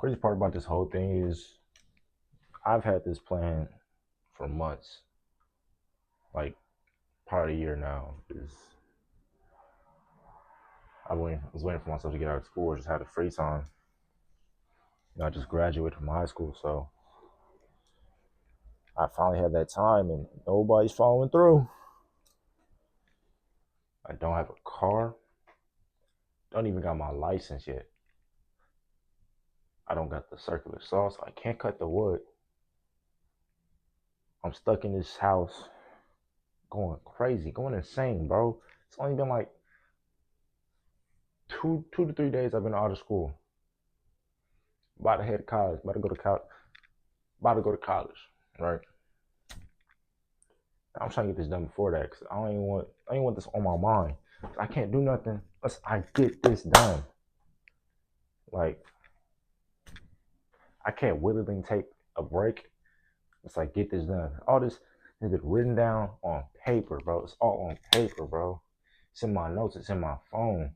crazy part about this whole thing is I've had this plan for months, like probably a year now. Is was waiting for myself to get out of school or just had a free time. I just graduated from high school, so I finally had that time, and nobody's following through. I don't have a car. Don't even got my license yet. I don't got the circular saw, so I can't cut the wood. I'm stuck in this house, going crazy, going insane, bro. It's only been like two to 3 days I've been out of school. About to head to college. About to go to college, right? I'm trying to get this done before that because I don't even want this on my mind. I can't do nothing unless I get this done. Like, I can't willingly take a break. It's like, get this done. All this has been written down on paper, bro. It's all on paper, bro. It's in my notes. It's in my phone.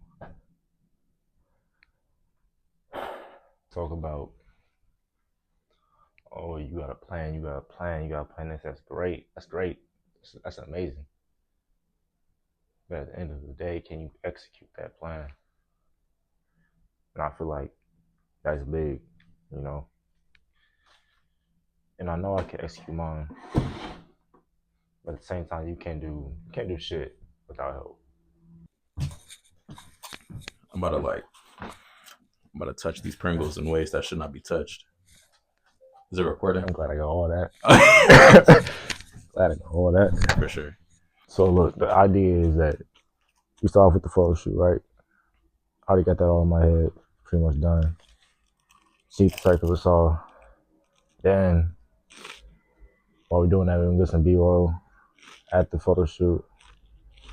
Talk about, oh, you got a plan. You got a plan. You got a plan. That's great. That's great. That's amazing. But at the end of the day, can you execute that plan? And I feel like that's big, you know. And I know I can execute mine, but at the same time, you can't do shit without help. I'm about to touch these Pringles in ways that should not be touched. Is it recording? I'm glad I got all that. Glad I got all that. For sure. So look, the idea is that we start off with the photo shoot, right? I already got that all in my head, pretty much done. See the circular saw. Then, while we're doing that, we're gonna get some B-roll at the photo shoot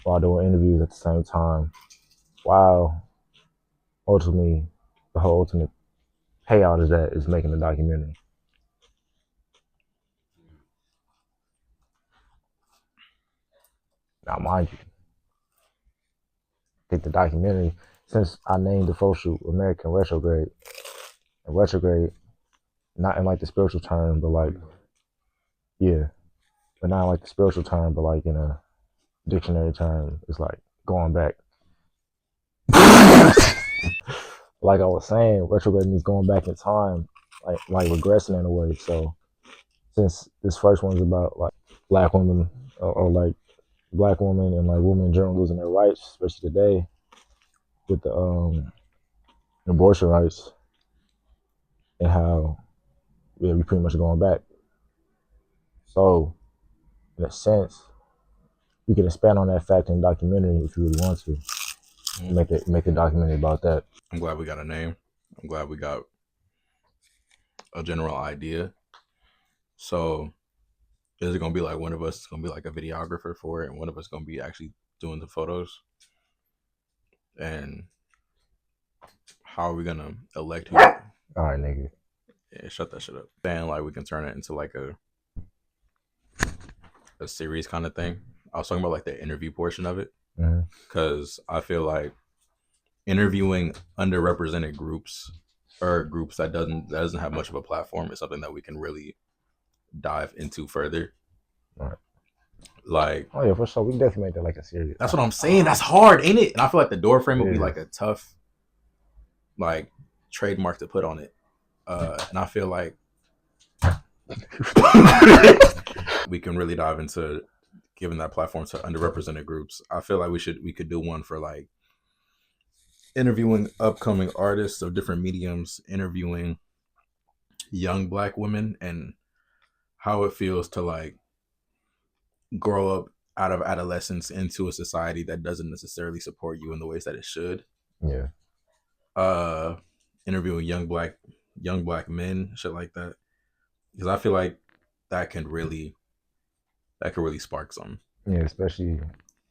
while doing interviews at the same time. While ultimately, the whole ultimate payout is making the documentary. Now, mind you, I think the documentary, since I named the photo shoot American Retrograde, and retrograde, not in like the spiritual term, but like, yeah, but not like the spiritual term, but like in a dictionary term, it's like going back. Like I was saying, retrograde means going back in time, like regressing in a way. So since this first one's about like black women or like black women and like women in general losing their rights, especially today with the abortion rights, and how we pretty much going back. So in a sense, we can expand on that fact in the documentary if you really want to. Make a documentary about that. I'm glad we got a name. I'm glad we got a general idea. So is it gonna be like one of us is gonna be like a videographer for it, and one of us gonna be actually doing the photos? And how are we gonna elect who? All right, nigga. Yeah, shut that shit up. Then like we can turn it into like a series kind of thing. I was talking about like the interview portion of it, because I feel like interviewing underrepresented groups or groups that doesn't have much of a platform is something that we can really dive into further. All right. Like, oh yeah, for sure, we can definitely make that like a series. That's what I'm saying. That's hard, ain't it? And I feel like the door frame would be like a tough, like, trademark to put on it. And I feel like we can really dive into giving that platform to underrepresented groups. I feel like we could do one for like interviewing upcoming artists of different mediums, interviewing young black women and how it feels to like grow up out of adolescence into a society that doesn't necessarily support you in the ways that it should. Yeah. Interviewing young black men, shit like that, because I feel like that could really spark something. Yeah, especially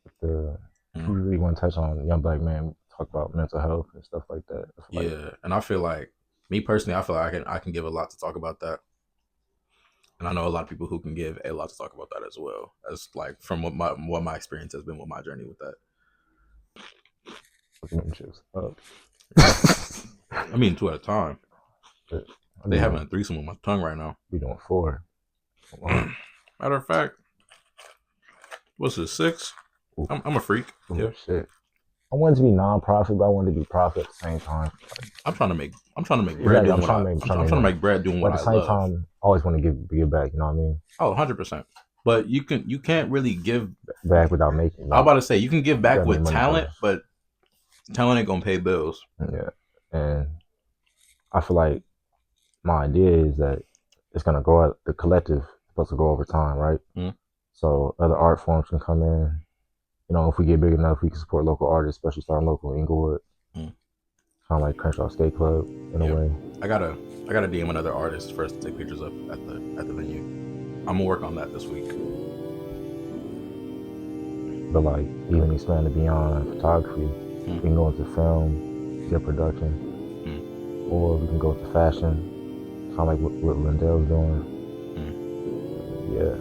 if you really want to touch on young black men, talk about mental health and stuff like that. Yeah, and I feel like me personally, I feel like I can give a lot to talk about that. And I know a lot of people who can give a lot to talk about that as well, as like from what my experience has been with my journey with that. I mean, 2 at a time. They having a threesome with my tongue right now. We doing 4. Matter of fact, what's this, 6? I'm a freak. Ooh, Yeah. shit. I wanted to be non-profit, but I wanted to be profit at the same time. I'm trying to make bread doing what I'm trying to make bread doing what I love. But at the same time, I always want to give back. You know what I mean? Oh, 100%. But you can't really give back without making. I'm about to say you can give back with talent, but talent ain't gonna pay bills. Yeah, and I feel like my idea is that it's gonna grow. The collective is supposed to grow over time, right? Mm-hmm. So other art forms can come in. You know, if we get big enough, we can support local artists, especially starting local in Inglewood. Kind of like Crenshaw Skate Club in a way. I gotta DM another artist first to take pictures of at the venue. I'm gonna work on that this week. But like even expanding beyond photography, we can go into film, get production, or we can go to fashion, kind of like what Lindell's doing. Yeah.